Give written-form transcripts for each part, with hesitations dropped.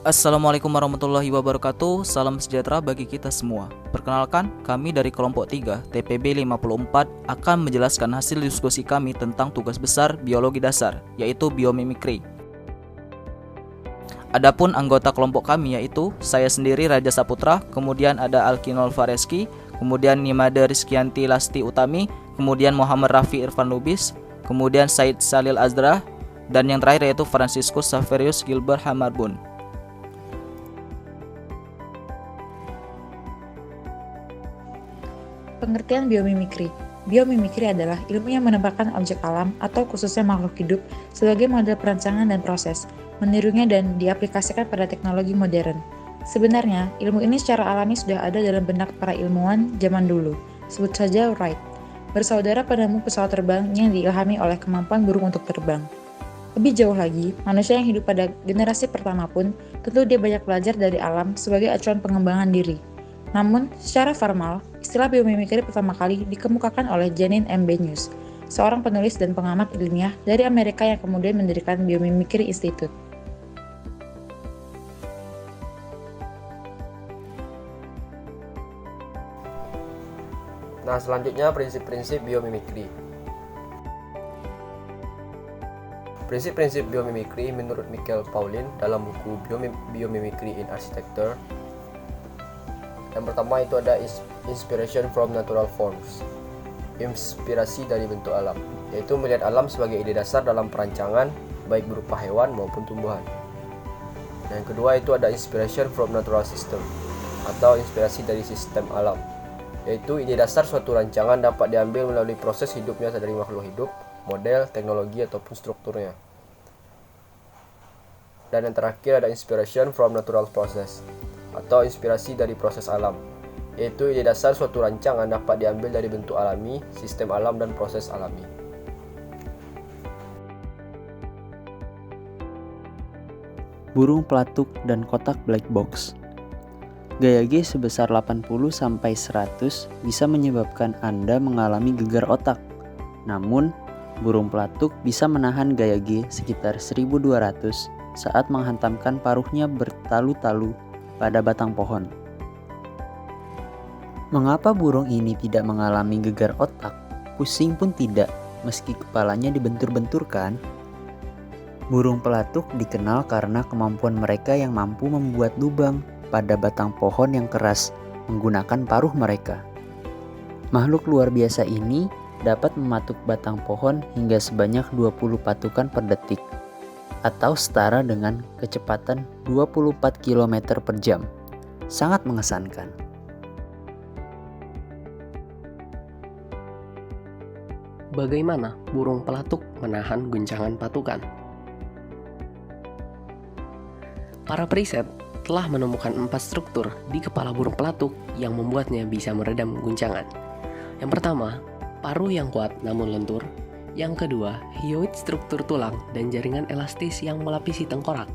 Assalamualaikum warahmatullahi wabarakatuh. Salam sejahtera bagi kita semua. Perkenalkan, kami dari kelompok 3 TPB 54 akan menjelaskan hasil diskusi kami tentang tugas besar biologi dasar, yaitu biomimikri. Adapun anggota kelompok kami yaitu saya sendiri Raja Saputra, kemudian ada Alkinol Fareski, kemudian Nimade Rizkyanti Lasti Utami, kemudian Muhammad Rafi Irfan Lubis, kemudian Said Salil Azra, dan yang terakhir yaitu Franciscus Saverius Gilbert Hamarbun. Pengertian biomimikri. Biomimikri adalah ilmu yang menempatkan objek alam atau khususnya makhluk hidup sebagai model perancangan dan proses, menirunya dan diaplikasikan pada teknologi modern. Sebenarnya, ilmu ini secara alami sudah ada dalam benak para ilmuwan zaman dulu. Sebut saja Wright, bersaudara penemu pesawat terbang yang diilhami oleh kemampuan burung untuk terbang. Lebih jauh lagi, manusia yang hidup pada generasi pertama pun tentu dia banyak belajar dari alam sebagai acuan pengembangan diri. Namun, secara formal, istilah biomimikri pertama kali dikemukakan oleh Janine M. Benyus, seorang penulis dan pengamat ilmiah dari Amerika yang kemudian mendirikan Biomimikry Institute. Nah, selanjutnya prinsip-prinsip biomimikri. Prinsip-prinsip biomimikri menurut Michael Pauline dalam buku Biomimicry in Architecture. Yang pertama itu ada inspiration from natural forms, inspirasi dari bentuk alam, yaitu melihat alam sebagai ide dasar dalam perancangan baik berupa hewan maupun tumbuhan. Yang kedua itu ada inspiration from natural system atau inspirasi dari sistem alam, yaitu ide dasar suatu rancangan dapat diambil melalui proses hidupnya dari makhluk hidup, model, teknologi ataupun strukturnya. Dan yang terakhir ada inspiration from natural process atau inspirasi dari proses alam, yaitu ide dasar suatu rancangan dapat diambil dari bentuk alami, sistem alam, dan proses alami. Burung pelatuk dan kotak black box. Gaya G sebesar 80-100 bisa menyebabkan Anda mengalami gegar otak. Namun, burung pelatuk bisa menahan gaya G sekitar 1200 saat menghantamkan paruhnya bertalu-talu pada batang pohon. Mengapa burung ini tidak mengalami gegar otak? Pusing pun tidak, meski kepalanya dibentur-benturkan. Burung pelatuk dikenal karena kemampuan mereka yang mampu membuat lubang pada batang pohon yang keras menggunakan paruh mereka. Makhluk luar biasa ini dapat mematuk batang pohon hingga sebanyak 20 patukan per detik, atau setara dengan kecepatan 24 km per jam. Sangat mengesankan. Bagaimana burung pelatuk menahan guncangan patukan? Para periset telah menemukan 4 struktur di kepala burung pelatuk yang membuatnya bisa meredam guncangan. Yang pertama, paruh yang kuat namun lentur. Yang kedua, hyoid struktur tulang dan jaringan elastis yang melapisi tengkorak.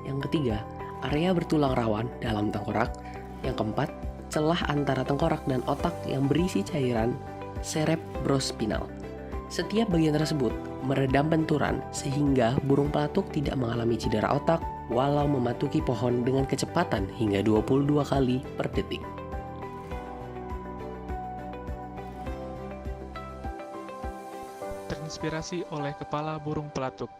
Yang ketiga, area bertulang rawan dalam tengkorak. Yang keempat, celah antara tengkorak dan otak yang berisi cairan cerebrospinal. Setiap bagian tersebut meredam benturan sehingga burung pelatuk tidak mengalami cedera otak walau mematuki pohon dengan kecepatan hingga 22 kali per detik. Terinspirasi oleh kepala burung pelatuk.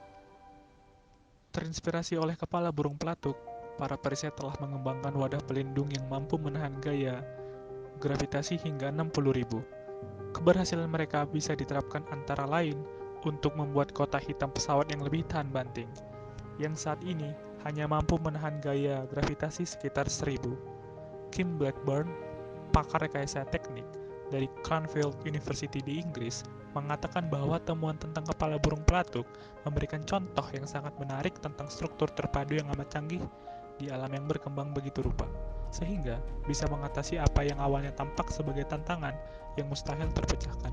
Terinspirasi oleh kepala burung pelatuk, para periset telah mengembangkan wadah pelindung yang mampu menahan gaya gravitasi hingga 60.000. Keberhasilan mereka bisa diterapkan antara lain untuk membuat kotak hitam pesawat yang lebih tahan banting, yang saat ini hanya mampu menahan gaya gravitasi sekitar 1000. Kim Blackburn, pakar rekayasa teknik dari Cranfield University di Inggris, mengatakan bahwa temuan tentang kepala burung pelatuk memberikan contoh yang sangat menarik tentang struktur terpadu yang amat canggih di alam yang berkembang begitu rupa, sehingga bisa mengatasi apa yang awalnya tampak sebagai tantangan yang mustahil terpecahkan.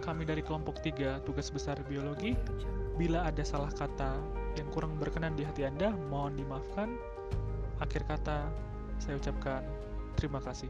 Kami dari kelompok 3 tugas besar biologi, bila ada salah kata yang kurang berkenan di hati Anda, mohon dimaafkan. Akhir kata, saya ucapkan terima kasih.